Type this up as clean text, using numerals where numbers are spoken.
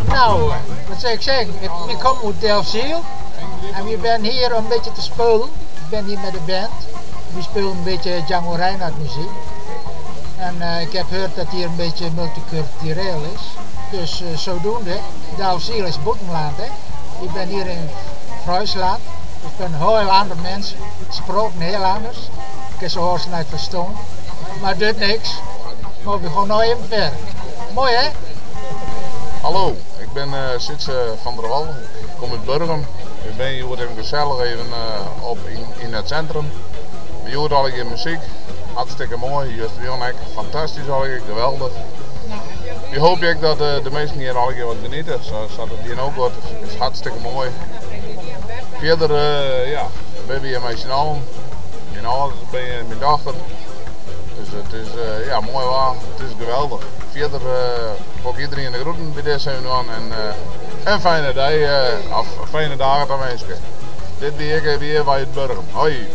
Nou, wat zou ik zeggen? Ik kom uit Delfzijl en we zijn hier een beetje te spelen. Ik ben hier met de band. We spelen een beetje Django Reinhardt muziek. En ik heb gehoord dat hier een beetje multicultureel is. Dus zodoende, Delfzijl is Boetenland. Ik ben hier in Friesland. Ik ben heel andere mensen. Ik spreek heel anders. Ik heb ze hoors niet verstaan. Maar dat doet niks. Maar we gaan nou even verder. Mooi hè? Hallo, ik ben Sits van der Wal. Ik kom uit Burgum. Ik ben hier even gezellig even, in het centrum. We horen al een muziek. Hartstikke mooi. Just Wionek. Fantastisch al geweldig. Ik hoop dat de mensen hier al wat genieten. Zodat het hier ook wordt. Het is hartstikke mooi. Verder ben we hier met z'n allen. In alles ben je mijn dochter. Dus het is mooi waar. Het is geweldig. Verder ook iedereen de groeten bij deze en een fijne dag, of fijne dagen aan mensen. Dit weer bij het Burgum. Hoi!